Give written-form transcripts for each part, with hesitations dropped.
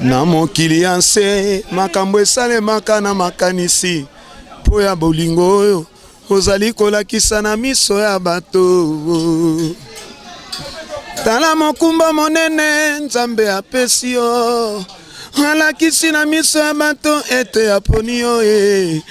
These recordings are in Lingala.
na mokili ya nse makambo esalemaka na makanisi po ya bolingo oyo ozali kolakisa na miso ya bato. Tala mokumba monene Nzambe apesi yo alakisi na miso ya bato ete aponi yo e.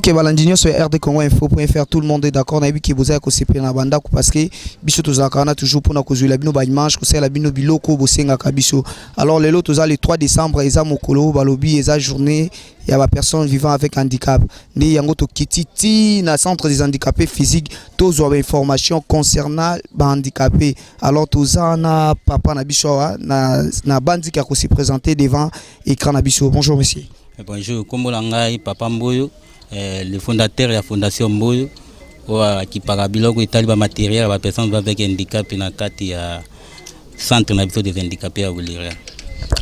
Que balandinyo sur RD Congo Info.fr, tout le monde est d'accord na qui vous a ko sepé na banda ko parce que biso tozakana toujours pour na kozula bino ba image ko sala bino biloko bosenga kabiso. Alors lelo toza le 3 décembre eza mokolo balobi eza journée ya ba personnes vivant avec handicap. Ni yango to kititi na centre des handicapés physiques tozo ba information concernant ba handicapés. Alors toza na papa na biso na bandi ka ko se présenter devant écran na biso. Bonjour monsieur. Bonjour, kombo langai papa Mboyo. Le fondateur de la Fondation Mboyo qui parle de matériel à personnes avec handicap na kati ya centre des handicapés à Bulira.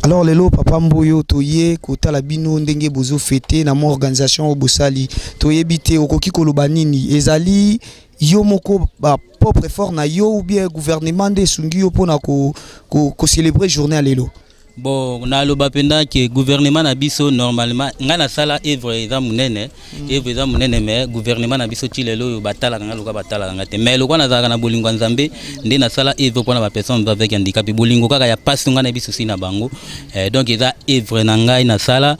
Alors lelo papa Mboyo toye kotala bino ndenge bozo fêter na mo organisation au Bosali toye bité okoki koloba nini ezali yo moko ba propre effort na yo ou bien gouvernement de sungi yo pona ko célébrer journée à lelo. Bon, na lo bapenda que gouvernement na biso normalement ngana sala œuvre za munene mais gouvernement na biso tilelo yo batala kanga loka batala kanga te mais lokwa na zaka na bolingo Nzambe ndi na sala œuvre pour na personne avec handicap bolingo kaka ya passe ngana biso sina bango donc eza œuvre na ngai na sala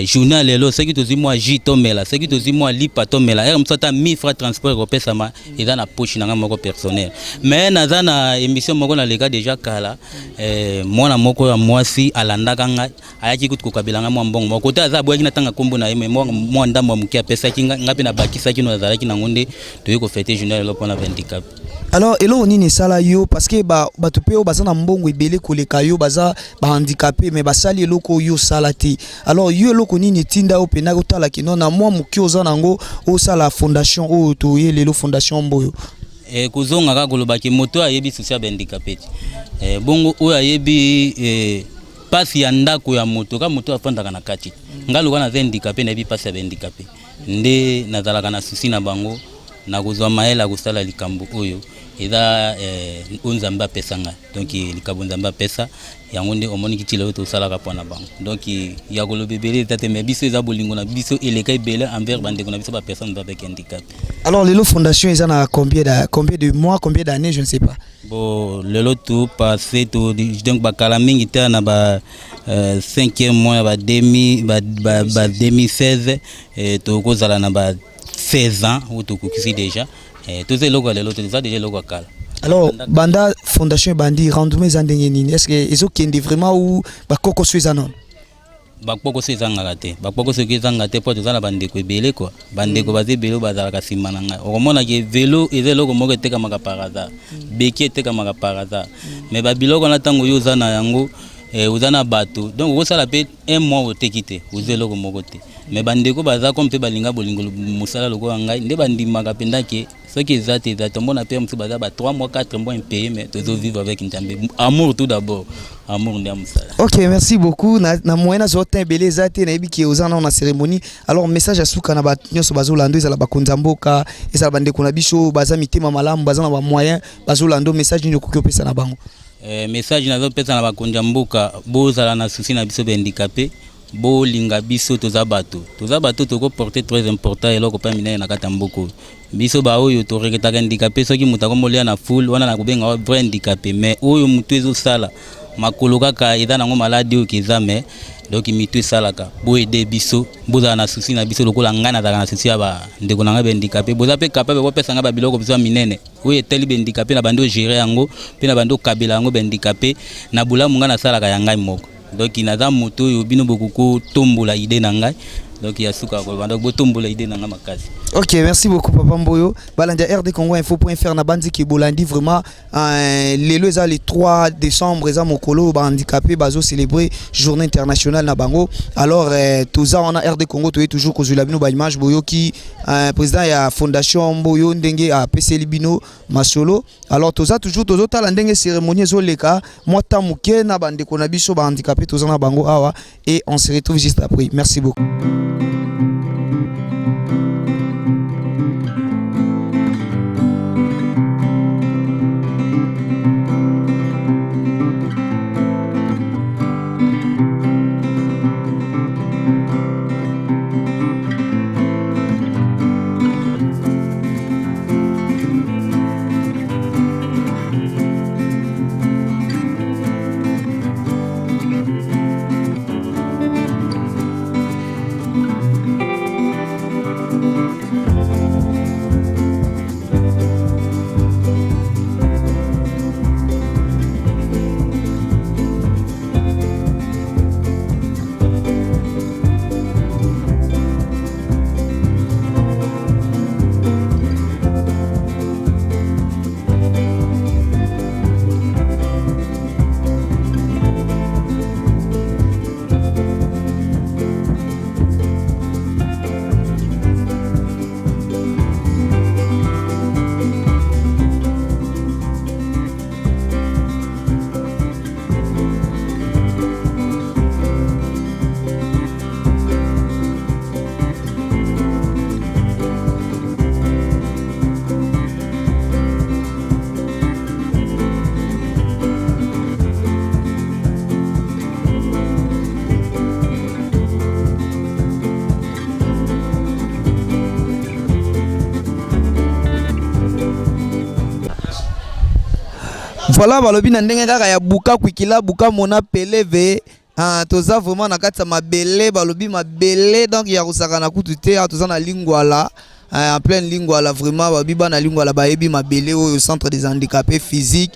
journal lelo c'est que tozi moi jitomela c'est que tozi moi lipa tomela er msata 1000 francs transport repesa ma eza na poche na moko personnel mais na za na émission moko na lega déjà kala mwana moko ya mwasi alandaka ngai ayaki kutu kokabelanga mwa mbongo moko ta za bwaki na tanga kombo na yeme mwa ndambo mukia pesa kinga ngapi na bakisa kino azalaki na ngonde toye ko fêter journal lelo pona handicap. Alors elo nini sala yo parce que ba tupeo baza na mbongo ebele koleka yo baza ba handicapé mais basali eloko yo salati. Alors yo eloko nini tinda opena kotala kino na mwa mukio za nango o sala fondation o to ye lelo fondation Mboyo. Kuzonga ka koloba ki moto ayebi souci ya handicapé. Bongo o ayebi pasi ya ndako ya moto ka moto afandaka na kati. Ngalo kana handicapé na bi pasi ya handicapé. Nde nazalaka na souci na bango na kozwa maela kosala likambo oyo eza Nzambe apesanga donc likambo Nzambe apesa yango nde omoni kitila oyo tosalaka pona bango donc ya kolobebele tate me biso eza bolingo na biso eleka ebele envers bandeko na biso ba personnes avec handicap. Alors lelo fondation eza na combien de mois, combien d'années, je ne sais pas. Bon lelo tout passé tout donc bakala mingi ta na ba 5e mois ba 2016 to kozala na ba 16 ans ou tout ici déjà tous les logos les déjà déjà logos kala. Alors banda fondation bandi rendement zandenge nini est-ce que ezo kende vraiment ou bakoko sweza non bakoko sweza ngate bakoko sweza ngate po tozana bandeko ebele quoi bandeko baze belo bazala ka simana nga okomona ke vélo eze loko moko eteka maka paraza beki eteka maka paraza mais ba biloko na tango yo zana yango uzana bato donc ko sala pe un mois otekite uzelo ko mokote mais bandeko baza comme pe balinga bolingo musala loko ngai nde bandimaka penda ke ce qui est tombona pe mtu baza ba 3 mois 4 mois impayé mais tozo vivre avec Nzambe amour tout d'abord amour ndi musala. OK, merci beaucoup na moyena zotin belé zate na yebiki ozana na cérémonie. Alors message asuka na ba nyoso bazolando ezala bakonzamboka ezala bandeko na biso baza mitema malamu baza na ba moyen bazolando message ni ko pesa na bango. Message nazo pesa na bakonja mboka bozala na souci na biso handicapé bo linga biso toza bato toko porter très important eloko pa minene na kata mboko biso ba oyo to reketa handicapé soki mutako molia na full wana na kubenga vrai handicapé mais oyo mutu ezo sala makolo kaka eza nango maladi o kezame donc mitu salaka bo aider biso boza na souci na biso lokola ngana za na souci ya ba ndeko na ngabe handicapé boza pe capable ko pesa ngaba biloko biso minene oyo teli handicapé na bando gérer yango pe na bando kabela yango handicapé na bula munga na salaka ya ngai moko donc inaza moto yo bino bokuko tombola idée na ngai donc ya suka ko donc botombola idée nanga makasi. Ok, merci beaucoup Papa Mboyo. Balandi RD Congo Info.fr na bandi ki bolandi vraiment lelo eza le 3 décembre eza mokolo ba handicapé bazo célébrer journée internationale na bango. Alors toza on a RD Congo to toujours kozula bino ba image boyo ki président ya fondation Mboyo ndenge a PC Libino Masolo. Alors toza toujours tozo tala ndenge cérémonie zo leka mwata muke na bande ko na biso ba handicapé toza na bango awa et on se retrouve juste après. Merci beaucoup. Voilà, balobi na ndenge kaka ya buka kwikila buka mona peleve toza vraiment na kati ya mabele balobi mabele donc ya kusaka na kutu te toza na lingwala en pleine lingwala vraiment babi bana lingwala bayebi mabele au centre des handicapés physiques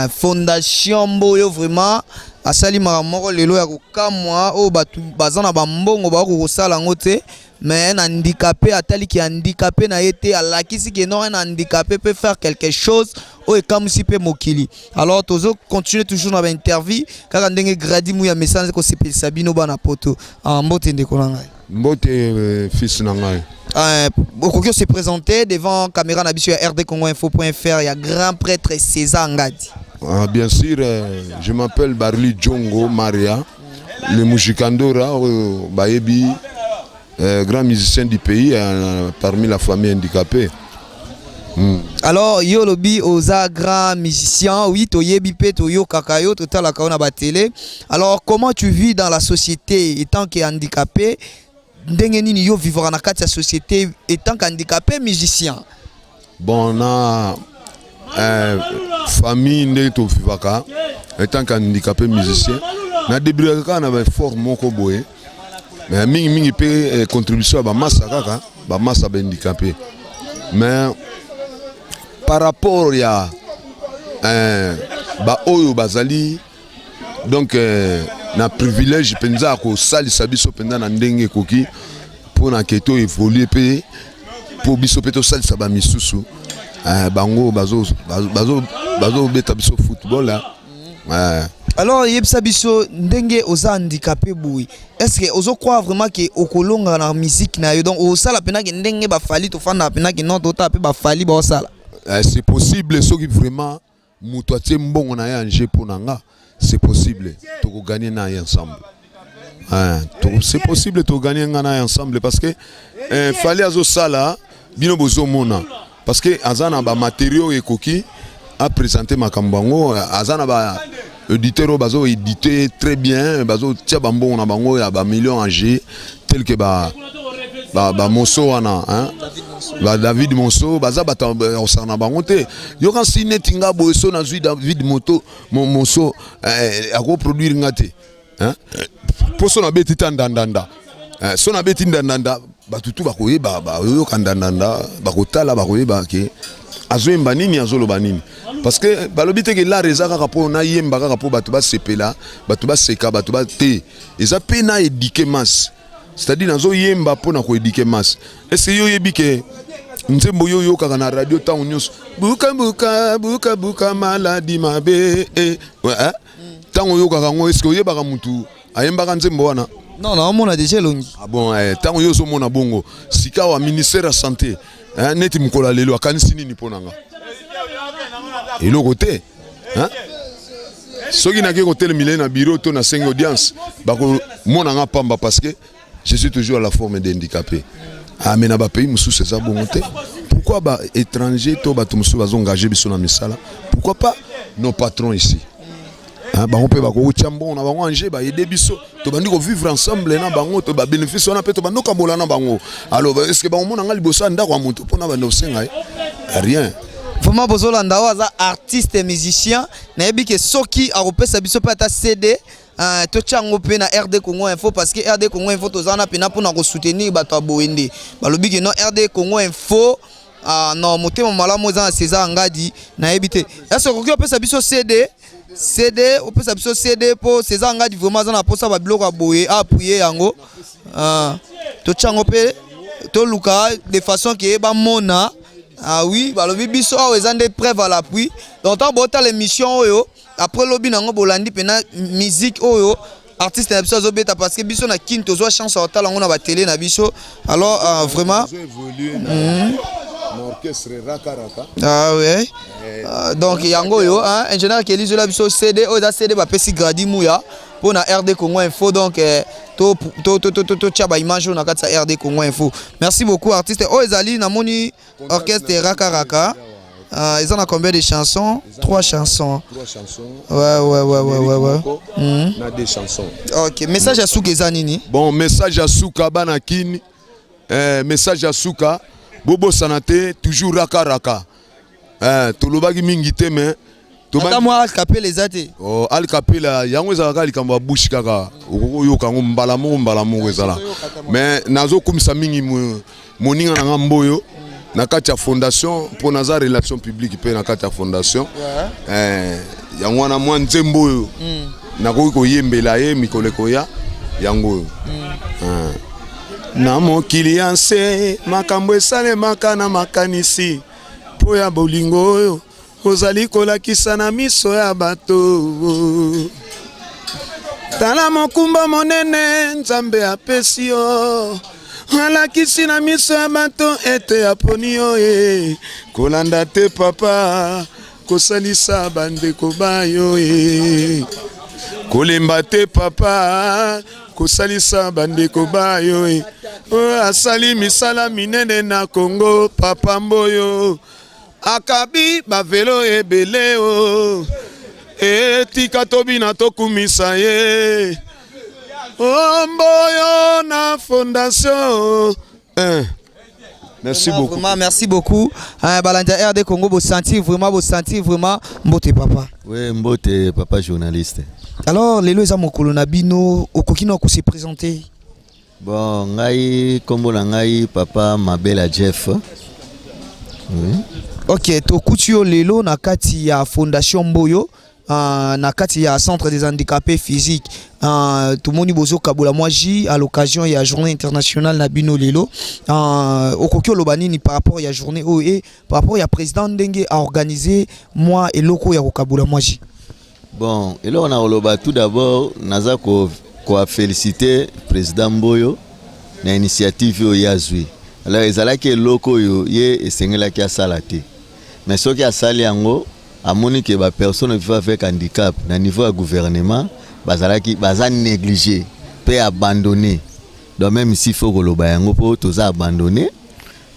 fondation Mboyo vraiment asali makamoko lelo ya kokamwa o batu bazana bambongo ba ko sala ngote mais un handicapé atali ki handicapé na été alakisi ki non un handicapé peut faire quelque chose o comme si peut mokili. Alors tozo continuer toujours dans l'interview kaka ndenge gradi mu ya message ko sepel sabino bana poto mbote ndeko na ngai mbote fils na ngai Okokyo s'est présenté devant caméra nabiso ya rdcongoinfo.fr ya grand prêtre César Ngadi. Bien sûr, je m'appelle Barli Djongo Maria, le Mujikandora, Bayebi, grand musicien du pays, parmi la famille handicapée. Alors, yo lobi oza grand musicien, oui, to yebi pe to yo kakayo, to tala kaona ba télé. Alors, comment tu vis dans la société étant que handicapé? Ndenge nini yo vivre na kati ya société étant qu'handicapé musicien? Bon, on a famille ndenge to vivaka étant qu'handicapé musicien. Na débrouillé ka na ba fort moko boye. Mais mingi pe contribution ba massa kaka, ba massa ba handicapé. Mais par rapport à ba oyo bazali donc na privilège penza ko salisa biso penza na ndenge koki pour na keto évoluer pe pour biso peto salisa ba misusu bango bazo beta biso football là. Alors yebisa biso ndenge oza handicapé boui. Est-ce que ozo croire vraiment que okolonga na musique na yo donc o sala pena ke ndenge ba fali to fanda pena ke non to taper ba fali ba sala? C'est possible ce qui vraiment muto atie mbongo na ya nje pour nanga. C'est possible de gagner ensemble. C'est possible de gagner ensemble parce que fallait azo sala bino bozo mona parce que azana ba matériaux et coquille a présenté makambango azana ba éditeur bazo édité très bien bazo tia bambon na bango ya ba millions en G tel que ba Monso wana ba David Monso baza bata osana bango te yo kan sinetinga boso na zui David Moto Monso ako produire ngate poso na beti tandandanda so na beti ndandanda batutu bakoyeba ba yo kandandanda bakotala bakoyeba ke azoyemba nini azoloba nini parce que balobi te ke la reza kaka po na yemba kaka po batu ba sepela batu ba seka batu ba te eza pe na éduquer masse c'est-à-dire nazo yemba pona ko éduquer masse. Est-ce que yo yebike nzembo yo yo kaka na radio ta nyonso buka buka buka buka maladi mabe ouais tango yo kaka ngo est-ce que yebaka mutu ayembaka nzembo wana? Non non, on a déjà longi. Ah bon, tango yo so mona bongo sika wa ministère de santé neti mukola lelo akanisi nini ponanga eloko te soki na ke kotel milé na bureau to na 5 audience bako mona nga pamba parce que je suis toujours à la forme d'handicapé. Ah mais na ba pays musu c'est ça bon te. Pourquoi ba étranger to ba musu ba engagé biso na misala? Pourquoi pas nos patrons ici? Bango pe bako chambon na bango anje ba aider biso to bandi ko vivre ensemble na bango to ba bénéfice on a pe to bando kabola na bango. Alors est-ce que bango mona nga liboso ndako ya moto pona ba no senga rien. Vraiment bozolanda waza artiste et musicien na yebi ke soki a repesa biso pe ata CD to chango pe na RD Congo Info parce que RD Congo Info tozana pe na pona ko soutenir bato aboende balobi ke non RD Congo Info non motema malamu za César Ngadi na yebi te est-ce que opesa biso CD opesa biso CD po César Ngadi vraiment za na posa ba biloko aboye appuyer yango to chango pe to luka de façon que ba mona. Ah oui, bah le bibiso a des des preuves à l'appui. Donc tant bon l'émission oyo après lobby nango bolandi pena musique oyo artiste na biso zobeta parce que biso na kinto zo chance au talent on a ba télé na biso. Alors vraiment l'orchestre Raka. Ah ouais. Donc yango yo ingénieur qui elise la biso CD o da CD ba pesi gradi muya pour na RD Congo Info donc to tchaba image na kata RD Congo Info. Merci beaucoup artiste. Oh ezali na moni orchestre Raka. Ils ont combien de chansons? 3 chansons. 3 chansons. Ouais. On a des chansons. OK, message à Souka Zanini. Bon, message à Souka Banakini. Message à Souka Bobo Sanate toujours Raka. Tolobaki mingi te mais ata moi Al Capela ezate. Oh Al Capela yango ezalaka likambo bushi kaka oyo kango mbala mo ezala. Mais nazo komisa mingi moninga na ngamboyo na kati ya fondation pour naza relation publique pe na kati ya fondation. Yango wana mwa nzembo oyo nakoki koyembela ye mikoleko ya yango. Na mokili ya nse makambo esalemaka na makanisi po ya bolingo oyo ozali kolakisa na miso ya bato tala mokumba monene nzambe apesi yo alakisi na miso ya bato ete aponi yo kolanda te papa kosalisa bandeko bayo kolemba te papa kosalisa bandeko bayo asali misala minene na Congo papa mboyo akabi bavelo ebele o etika tobina tokumisa ye mboyo na fondation. Merci beaucoup. Vraiment, merci beaucoup. Balanda RD Congo, vous sentez vraiment mbote papa. Oui, mbote papa journaliste. Alors, les lois à mon colonabino, au coquino qu'on s'est présenté. Bon, ngai kombo na ngai papa Mabela Jeff. Oui. Ok, to kutio lelo na kati ya fondation Mboyo, na kati ya centre des handicapés physiques. Tout le monde bozo kabula moji à l'occasion ya journée internationale na bino lelo. Okokio lobanini par rapport ya journée et par rapport ya président Ndenge a organisé moi et loko ya kabula moji. Bon, et là on a oloba tout d'abord naza ko féliciter président Mboyo na initiative yo yazui. Alors ezalaki loko yo ye esengelaki asala te. Mais ce qui a sali yango amoni ke ba personne vivant avec handicap na niveau ya gouvernement bazalaki baza négligé pe abandonné. Donc même si faut koloba yango po toza abandonné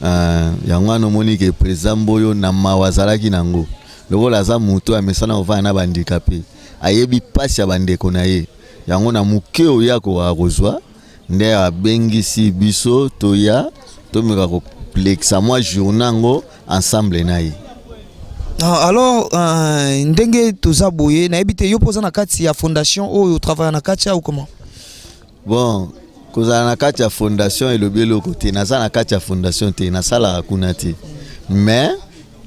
yango anomoni ke président Mboyo na mawazalaki nango. Loko laza muto amesana ova na handicapé. Ayebi pasi ya bandeko na ye. Yango na muke oya ko arozwa nde abengisi biso toya tomeka ko plexa moi journango ensemble na ye. Alors ndenge toza boye na ebite yo poza na kati ya fondation oyo travaille na kati ou comment? Bon, koza na kati ya fondation elobelo côté naza na kati ya fondation te na sala kuna te. Mais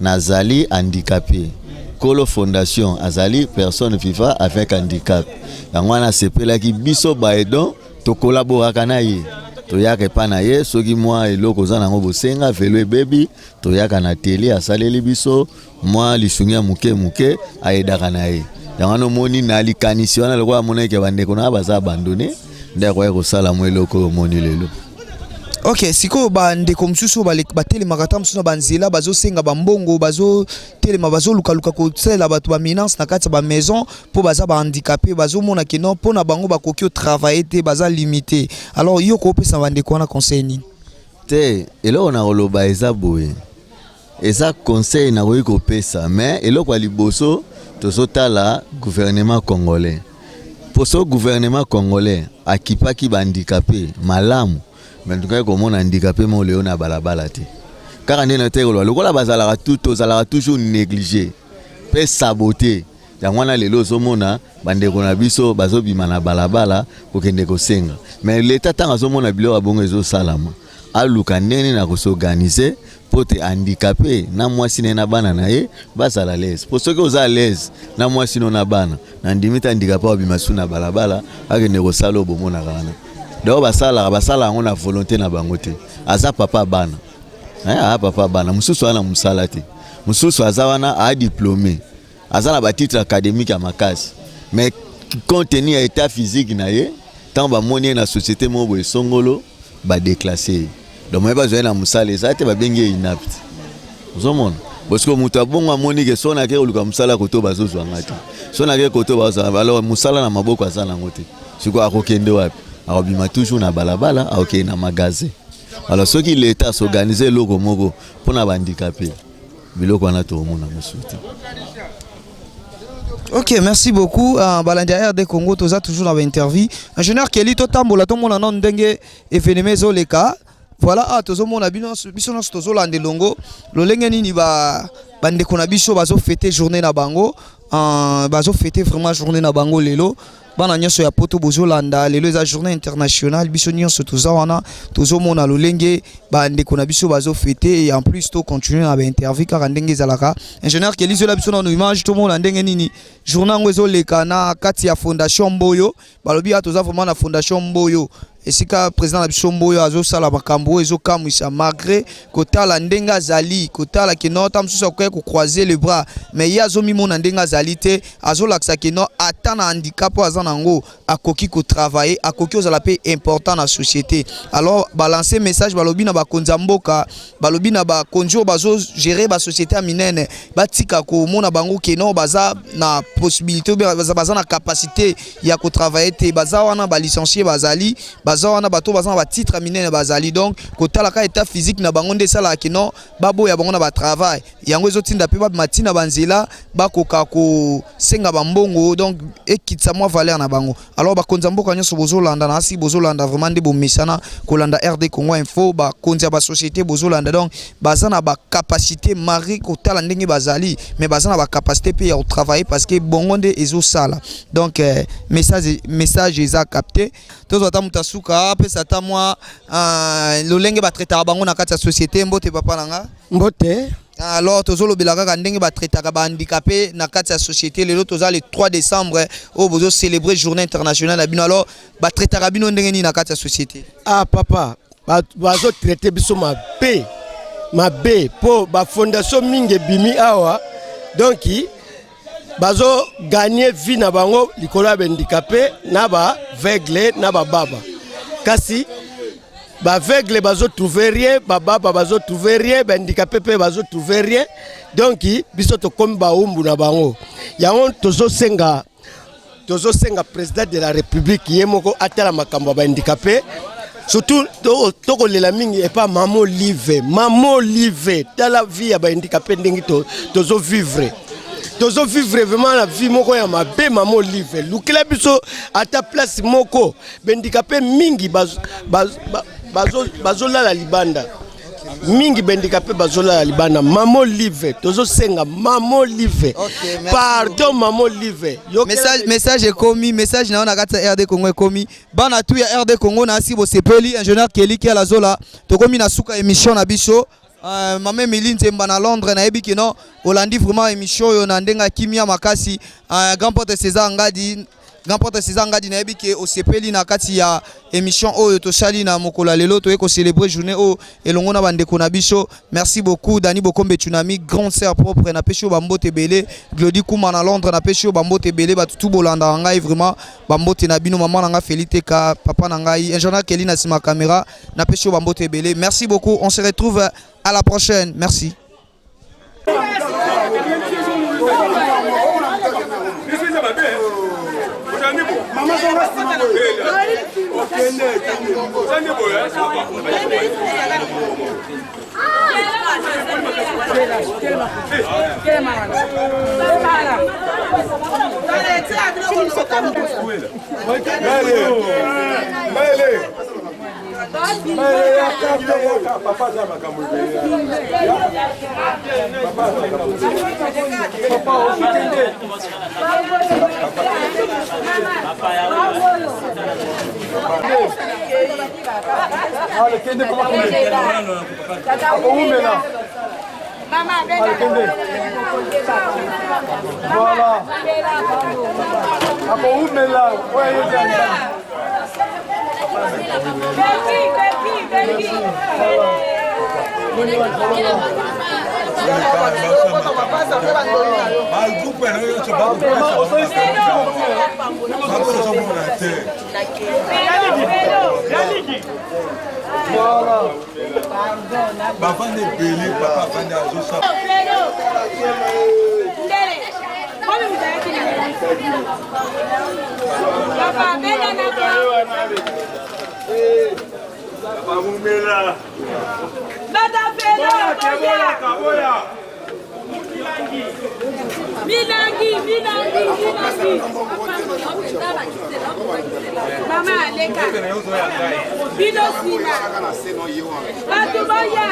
nazali handicapé. Kolo fondation azali personne vivant avec handicap. Yango na sepela ki biso baedon to collaboraka na ye. toyaka epa na ye soki mwa eloko oza nango bosenga velo ebebi toyaka na tele asaleli biso mwa lisungi ya muke muke ayedaka na ye yango wana omoni na likanisi wana lokola amonaki bandeko na baza abandone nde akoya kosala mwa eloko omoni lelo. Ok, siko bandeko mosusu batelemaka ata mosusu na banzela bazosenga bambongo bazotelema bazolukaluka kosalela bato baminance na kati ya bamaison mpo baza bahandicapé bazomona ke non mpo na bango bakoki otravaille te baza limité. Alors yo kopesa bandeko wana conseil nini? Te eloko na koloba eza boye eza conseil na koyi kopesa mais eloko ya liboso tozotala gouvernement congolais poso gouvernement congolais akipaki bahandicapé malamu mais ntukai komona handicapé mo leo na balabala te kaka ndena te kolwa lokola bazalaka tozalaka toujours négligé pe saboté yango wana lelo ozomona bandeko na biso bazobima na balabala kokende kosenga mais l'état tanga azomona biloko abongo ezosalama aluka ndenge na kosorganize po te handicapé na mwasi na bana na ye bazala l'aise po soki oza l'aise na mwasi na bana na ndimita handicapé abima su na balabala akende kosala obomona kana donc basala yango na volonté na bango te aza papa bana papa bana mususu wana musala te mususu aza wana a diplômé aza na batitre académique ya makasi mais compte tenu ya état physique na ye tant bamoni na société mobo esongolo badéclassé donc moi besoin na musala eza te babengi inapte ozomona parce que mutu abongo amoni ke sona ke oluka musala koto bazozwa ngati sona ke koto bazozwa alors musala na maboko aza nango te siko akokende wapi akobima toujours na balabala akokende na magasin. Alors ceux qui l'État s'organiser loko moko pour na handicapé biloko wana to mona musuti. Ok, merci beaucoup. Balandia RD Congo toza toujours dans l'interview. Ingénieur Kelly to tambola to mona non ndenge événement zoleka. Voilà, tozo mona biso na tozo lande longo. Lolenge nini bandeko na biso bazo fêter journée na bango. Bazo fêter vraiment journée na bango lelo. Bana nyonso ya poto bozolanda lelo eza journée internationale biso nyonso toza wana tozomona lolenge bandeko na biso bazo fêter et en plus to continuer na ba interview car ndenge ezalaka. Ingénieur Kelly zola biso na image to mona ndenge nini journée ngo ezoleka na kati ya fondation Mboyo balobi toza vraiment na fondation Mboyo esika président na biso Mboyo azosala makambo ezokamwisa malgré kotala ndenga zali kotala ke no tam susa ko croiser les bras mais ya zomi mona ndenga zali te azolaksa ke no atana handicap azanango akoki ko travailler akoki ozala pe important na société. Alors balancer message balobi na bakonza mboka balobi na bakonjo bazo gérer ba société minene batika ko mona bango ke no baza na possibilité baza na capacité ya ko travailler te baza wana ba licencié bazali baza wana bato baza na ba titre minene bazali donc kotala ka état physique na bango nde sala ke no babo ya bango na ba travail yango ezotinda pe ba matina banzela bakoka ko senga bambongo donc ekitsa moi valeur na bango. Alors bakonza mboka nyonso bozolanda na asi bozolanda vraiment nde bomesana kolanda RD Congo Info bakonza ba société bozolanda donc baza na ba capacité mari kotala ndenge bazali mais baza na ba capacité pe ya travailler parce que bongo nde ezosala donc message eza capté tozo ata mutasuka pesa ta moi lolenge ba traiter bango na kati ya société mbote papa nanga mbote. Alors tozolo belaka ndenge ba traiter ba handicapé na kati ya société lelo toza le 3 décembre au bozo célébrer journée internationale à bino alors ba traiter bino ndenge ni na kati ya société. Papa bazo traiter biso mabe po ba fondation mingi bimi awa donc bazo gagner vie na bango likolo ya handicapé na ba aveugle na ba baba kasi ba aveugle bazo trouver rien ba baba bazo trouver rien ba handicapé pe bazo trouver rien donc biso to comme ba umbu na bango yango tozo senga président de la république yemoko atala makambo ba handicapé surtout toko lela mingi et pas maman live tala vie ya ba handicapé ndenge tozo vivre vraiment la vie moko ya mabe maman live lukila biso ata place moko handicapé mingi bazolala libanda mingi handicapé bazolala libanda maman live tozo senga maman live pardon maman live message ekomi message na ona kata RD Congo ekomi bana tu ya RD Congo na asi bo sepeli ingénieur Kelly ki ala zola tokomi na suka émission na biso Mame Milinte mbana Londres na yebi kino Olandi vraiment émission yo na ndenga kimia makasi grand porte César Ngadi grand porte César ngadi na yebi ke osepeli na kati ya émission oyo tosali na mokola lelo to eko célébrer journée o elongo na bandeko na biso. Merci beaucoup Dani Bokombe Tsunami, grande sœur propre na pesho bambote belé, Glody Kouma na Londres na pesho bambote belé batutu bolanda ngai vraiment bambote na bino, maman nga Félite ka papa na ngai ingénieur Kelly na sima caméra na pesho bambote belé. Merci beaucoup, on se retrouve à la prochaine. Merci. Mama leka Bino sina Batu boya